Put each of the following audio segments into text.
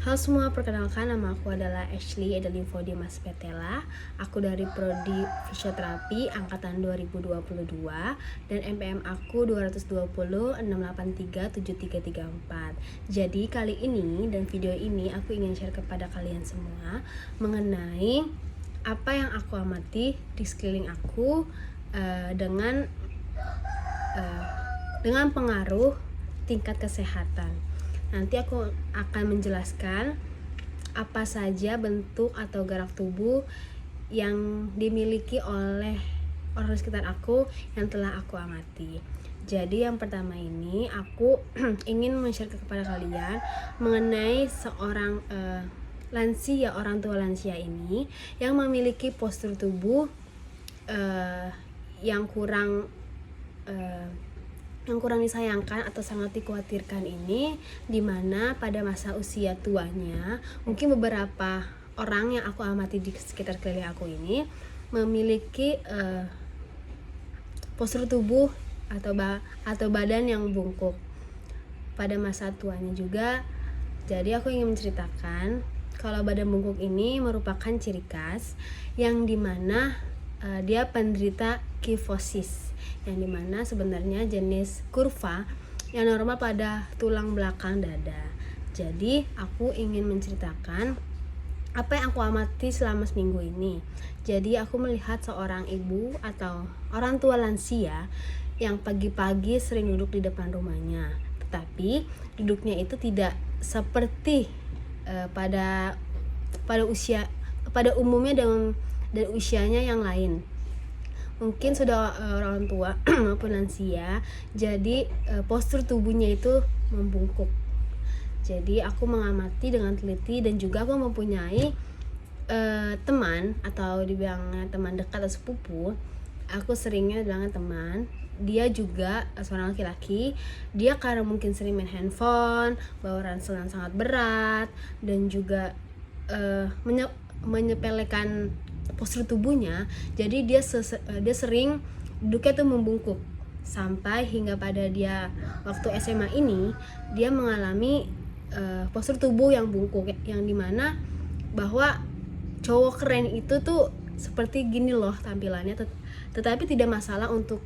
Halo semua, perkenalkan nama aku adalah Ashley Edelin Dimas Petela. Aku dari Prodi Fisioterapi angkatan 2022 dan MPM aku 220683734. Jadi kali ini dan video ini aku ingin share kepada kalian semua mengenai apa yang aku amati di sekeliling aku dengan pengaruh tingkat kesehatan. Nanti aku akan menjelaskan apa saja bentuk atau gerak tubuh yang dimiliki oleh orang sekitar aku yang telah aku amati. Jadi yang pertama ini aku ingin men-share kepada kalian mengenai seorang orang tua lansia ini yang memiliki postur tubuh yang kurang disayangkan atau sangat dikhawatirkan ini, dimana pada masa usia tuanya mungkin beberapa orang yang aku amati di sekitar keliling aku ini memiliki postur tubuh atau badan yang bungkuk pada masa tuanya juga. Jadi aku ingin menceritakan kalau badan bungkuk ini merupakan ciri khas yang dimana dia penderita kifosis, yang dimana sebenarnya jenis kurva yang normal pada tulang belakang dada. Jadi aku ingin menceritakan apa yang aku amati selama seminggu ini. Jadi aku melihat seorang ibu atau orang tua lansia yang pagi-pagi sering duduk di depan rumahnya, tetapi duduknya itu tidak seperti pada umumnya dan usianya yang lain. Mungkin sudah orang tua maupun lansia, jadi postur tubuhnya itu membungkuk. Jadi aku mengamati dengan teliti dan juga aku mempunyai teman atau dibilang teman dekat atau sepupu. Aku seringnya bilangnya teman. Dia juga seorang laki-laki. Dia karena mungkin sering main handphone, bawa ransel yang sangat berat, dan juga menyepelekan postur tubuhnya. Jadi dia sering duduknya tuh membungkuk, sampai hingga pada dia waktu SMA ini dia mengalami postur tubuh yang bungkuk, yang dimana bahwa cowok keren itu tuh seperti gini loh tampilannya, tetapi tidak masalah untuk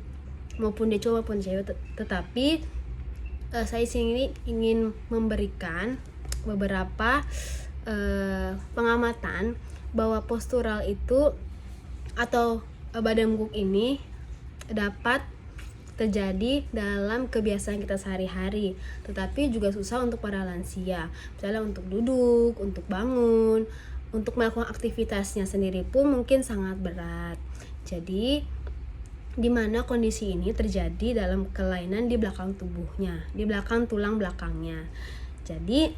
maupun dia cowok maupun cewek. Tetapi saya sini ingin memberikan beberapa pengamatan bahwa postural itu atau badan bungkuk ini dapat terjadi dalam kebiasaan kita sehari-hari, tetapi juga susah untuk para lansia. Misalnya untuk duduk, untuk bangun, untuk melakukan aktivitasnya sendiri pun mungkin sangat berat. Jadi di mana kondisi ini terjadi dalam kelainan di belakang tubuhnya, di belakang tulang belakangnya. Jadi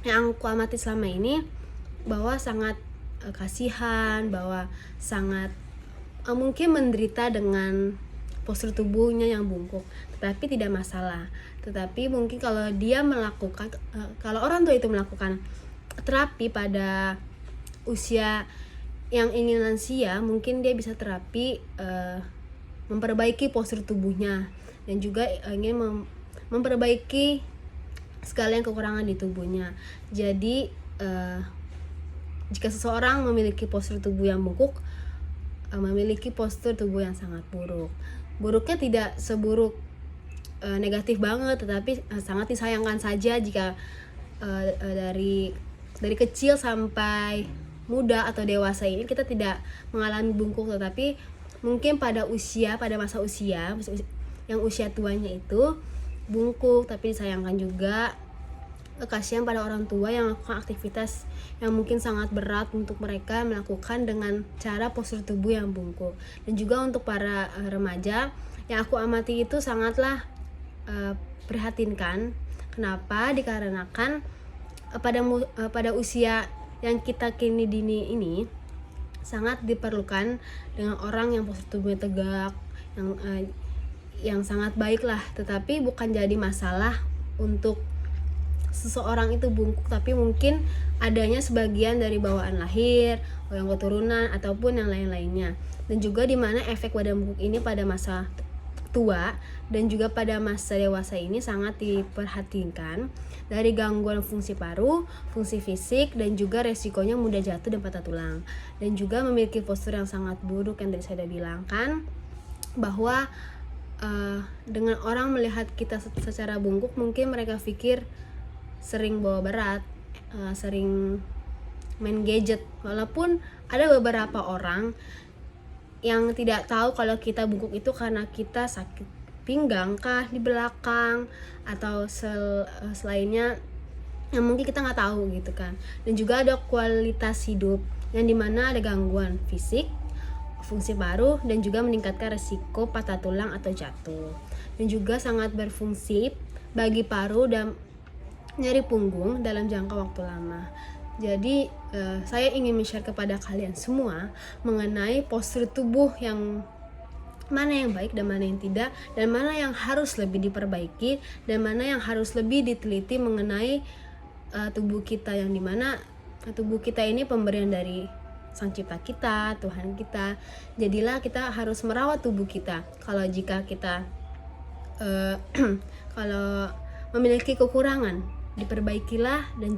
yang aku amati selama ini bahwa sangat kasihan, bahwa sangat mungkin menderita dengan postur tubuhnya yang bungkuk, tetapi tidak masalah. Tetapi mungkin kalau dia melakukan kalau orang tua itu melakukan terapi pada usia yang ingin lansia, mungkin dia bisa terapi memperbaiki postur tubuhnya dan juga ingin memperbaiki segala yang kekurangan di tubuhnya. Jadi jika seseorang memiliki postur tubuh yang bungkuk, memiliki postur tubuh yang sangat buruk. Buruknya tidak seburuk negatif banget, tetapi sangat disayangkan saja jika dari kecil sampai muda atau dewasa ini kita tidak mengalami bungkuk, tetapi mungkin pada masa usia yang usia tuanya itu bungkuk. Tapi disayangkan juga, kasihan pada orang tua yang melakukan aktivitas yang mungkin sangat berat untuk mereka melakukan dengan cara postur tubuh yang bungkuk. Dan juga untuk para remaja yang aku amati itu sangatlah prihatinkan. Kenapa? Dikarenakan pada usia yang kita kini dini ini sangat diperlukan dengan orang yang postur tubuhnya tegak, yang sangat baik lah. Tetapi bukan jadi masalah untuk seseorang itu bungkuk, tapi mungkin adanya sebagian dari bawaan lahir, yang keturunan ataupun yang lain-lainnya. Dan juga dimana efek badan bungkuk ini pada masa tua dan juga pada masa dewasa ini sangat diperhatikan dari gangguan fungsi paru, fungsi fisik, dan juga resikonya mudah jatuh dan patah tulang. Dan juga memiliki postur yang sangat buruk yang tadi saya sudah bilang kan, bahwa dengan orang melihat kita secara bungkuk mungkin mereka pikir sering bawa berat, sering main gadget, walaupun ada beberapa orang yang tidak tahu kalau kita bungkuk itu karena kita sakit pinggang kah di belakang atau selainnya yang mungkin kita nggak tahu gitu kan. Dan juga ada kualitas hidup yang dimana ada gangguan fisik, fungsi paru, dan juga meningkatkan resiko patah tulang atau jatuh. Dan juga sangat berfungsi bagi paru dan nyeri punggung dalam jangka waktu lama. Jadi saya ingin share kepada kalian semua mengenai postur tubuh yang mana yang baik dan mana yang tidak, dan mana yang harus lebih diperbaiki dan mana yang harus lebih diteliti mengenai tubuh kita, yang dimana tubuh kita ini pemberian dari Sang Cipta kita, Tuhan kita. Jadilah kita harus merawat tubuh kita. Kalau jika kita kalau memiliki kekurangan, diperbaikilah, dan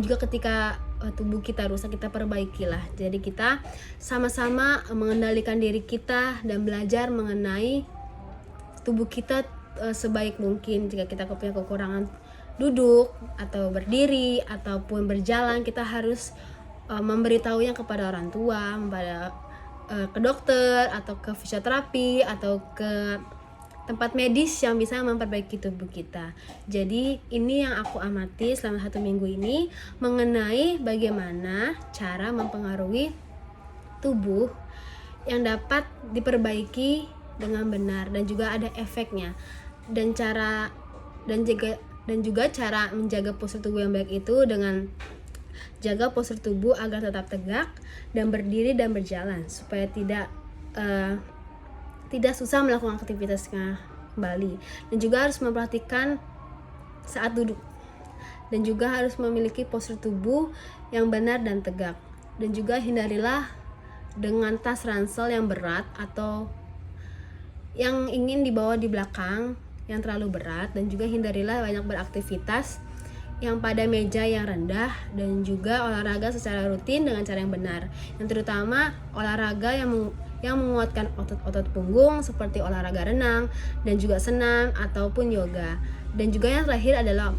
juga ketika tubuh kita rusak, kita perbaikilah. Jadi kita sama-sama mengendalikan diri kita dan belajar mengenai tubuh kita sebaik mungkin. Jika kita punya kekurangan duduk atau berdiri ataupun berjalan, kita harus memberitahunya kepada orang tua, ke dokter atau ke fisioterapi atau ke tempat medis yang bisa memperbaiki tubuh kita. Jadi ini yang aku amati selama 1 minggu ini mengenai bagaimana cara mempengaruhi tubuh yang dapat diperbaiki dengan benar dan juga ada efeknya. Dan juga cara menjaga postur tubuh yang baik itu dengan jaga postur tubuh agar tetap tegak dan berdiri dan berjalan supaya tidak susah melakukan aktivitasnya kembali. Dan juga harus memperhatikan saat duduk, dan juga harus memiliki postur tubuh yang benar dan tegak. Dan juga hindarilah dengan tas ransel yang berat atau yang ingin dibawa di belakang yang terlalu berat. Dan juga hindarilah banyak beraktivitas yang pada meja yang rendah, dan juga olahraga secara rutin dengan cara yang benar, yang terutama olahraga yang menguatkan otot-otot punggung seperti olahraga renang dan juga senam ataupun yoga. Dan juga yang terakhir adalah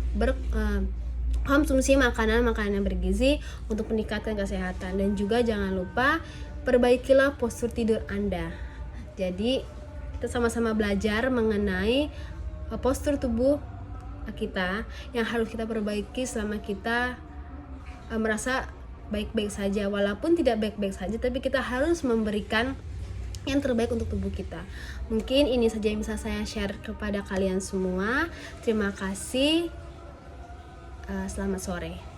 konsumsi makanan yang bergizi untuk meningkatkan kesehatan. Dan juga jangan lupa perbaikilah postur tidur Anda. Jadi kita sama-sama belajar mengenai postur tubuh kita yang harus kita perbaiki selama kita merasa baik-baik saja. Walaupun tidak baik-baik saja, tapi kita harus memberikan yang terbaik untuk tubuh kita. Mungkin ini saja yang bisa saya share kepada kalian semua. Terima kasih. Selamat sore.